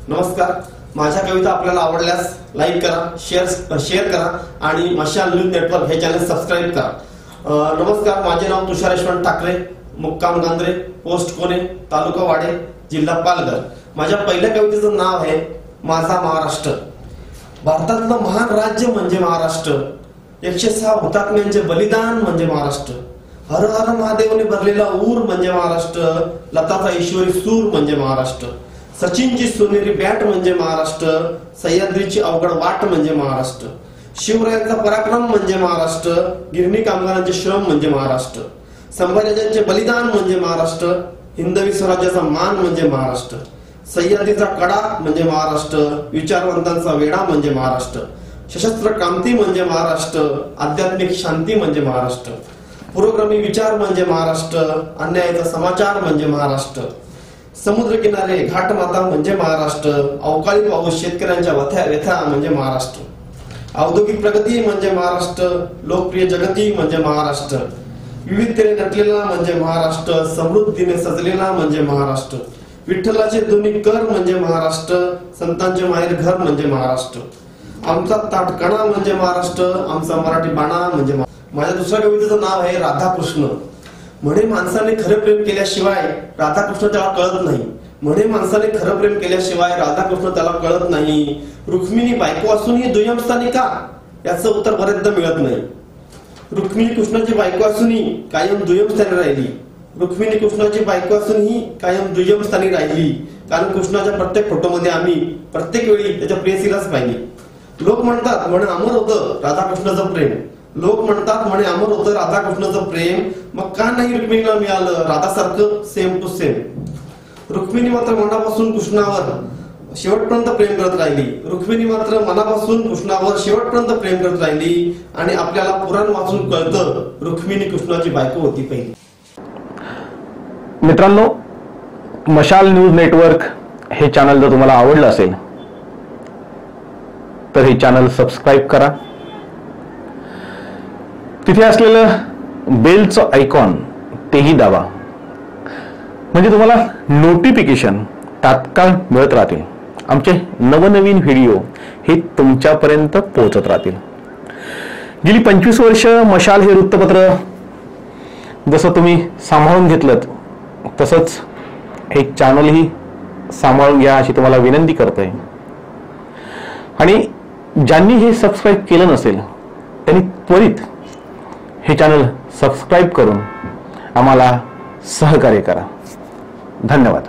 नमस्कार. माझ्या कविता आपल्याला आवडल्यास लाईक करा, शेअर करा आणि मशाल न्यूज नेटवर्क हे चॅनल सबस्क्राईब करा. नमस्कार. माझे नाव तुषार यशवंत ठाकरे, मुक्काम गांद्रे, पोस्ट कोणे, तालुका वाडे, जिल्हा पालघर. माझ्या पहिल्या कवितेचं नाव आहे माझा महाराष्ट्र. भारतातलं महान राज्य म्हणजे महाराष्ट्र. 106 हुतात्म्यांचे बलिदान म्हणजे महाराष्ट्र. हर हर महादेवने भरलेला ऊर म्हणजे महाराष्ट्र. लताचा ईश्वरी सूर म्हणजे महाराष्ट्र. सचिनची सोनेरी बॅट म्हणजे महाराष्ट्र. सह्याद्रीची अवघड वाट म्हणजे महाराष्ट्र. शिवरायांचा पराक्रम म्हणजे महाराष्ट्र. गिरणी कामगारांचे श्रम म्हणजे महाराष्ट्र. संभाजीराजांचे बलिदान म्हणजे महाराष्ट्र. हिंदवी स्वराज्याचा मान म्हणजे महाराष्ट्र. सह्याद्रीचा कडा म्हणजे महाराष्ट्र. विचारवंतांचा वेढा म्हणजे महाराष्ट्र. सशस्त्र क्रांती म्हणजे महाराष्ट्र. आध्यात्मिक शांती म्हणजे महाराष्ट्र. पुरोगामी विचार म्हणजे महाराष्ट्र. अन्यायाचा समाचार म्हणजे महाराष्ट्र. समुद्र किनारे घाटमाता म्हणजे महाराष्ट्र. अवकाळी पाऊस शेतकऱ्यांच्या व्यथा म्हणजे महाराष्ट्र. औद्योगिक प्रगती म्हणजे महाराष्ट्र. लोकप्रिय जगती म्हणजे महाराष्ट्र. विविधतेने नटलेला म्हणजे महाराष्ट्र. समृद्धीने सजलेला म्हणजे महाराष्ट्र. विठ्ठलाचे दोन्ही कर म्हणजे महाराष्ट्र. संतांचे माहेर घर म्हणजे महाराष्ट्र. आमचा ताटकणा म्हणजे महाराष्ट्र. आमचा मराठी बाणा म्हणजे. माझ्या दुसऱ्या कवितेचं नाव आहे राधाकृष्ण. म्हणे माणसाने खरं प्रेम केल्याशिवाय राधाकृष्ण त्याला कळत नाही. म्हणे माणसाने खरं प्रेम केल्याशिवाय राधाकृष्ण त्याला कळत नाही. रुक्मिणी बायको असूनही दुय्यम स्थानी का, याचं उत्तर बरेचदा मिळत नाही. रुक्मिणी कृष्णाची बायको असूनही कायम दुय्यम स्थानी राहिली. रुक्मिणी कृष्णाची बायको असूनही कायम दुय्यम स्थानी राहिली, कारण कृष्णाच्या प्रत्येक फोटोमध्ये आम्ही प्रत्येक वेळी त्याच्या प्रेयसीलाच पाहिली. लोक म्हणतात म्हणे अमर होतं राधाकृष्णाचं प्रेम. लोक म्हणतात म्हणे अमर होतं राधाकृष्णाचं प्रेम. मग का नाही रुक्मिणीला मिळालं राधासारखं सेम टू सेम. रुक्मिणी मात्र मनापासून कृष्णावर शेवटपर्यंत प्रेम करत राहिली. रुक्मिणी मात्र मनापासून कृष्णावर शेवटपर्यंत प्रेम करत राहिली. आणि आपल्याला पुराण वाचून कळतं रुक्मिणी कृष्णाची बायको होती पहिली. मित्रांनो, मशाल न्यूज नेटवर्क हे चॅनल जर तुम्हाला आवडलं असेल तर हे चॅनल सबस्क्राईब करा. तिथे असलेलं बेलचं आयकॉन तेही दाबा, म्हणजे तुम्हाला नोटिफिकेशन तात्काळ मिळत राहतील. आमचे नवनवीन व्हिडिओ हे तुमच्यापर्यंत पोहोचत राहतील. गेली 25 वर्ष मशाल हे वृत्तपत्र जसं तुम्ही सांभाळून घेतलं तसंच हे चॅनलही सांभाळून घ्या अशी तुम्हाला विनंती करतोय. आणि ज्यांनी हे सबस्क्राईब केलं नसेल त्यांनी त्वरित हे चॅनल सबस्क्राईब करून आम्हाला सहकार्य करा. धन्यवाद.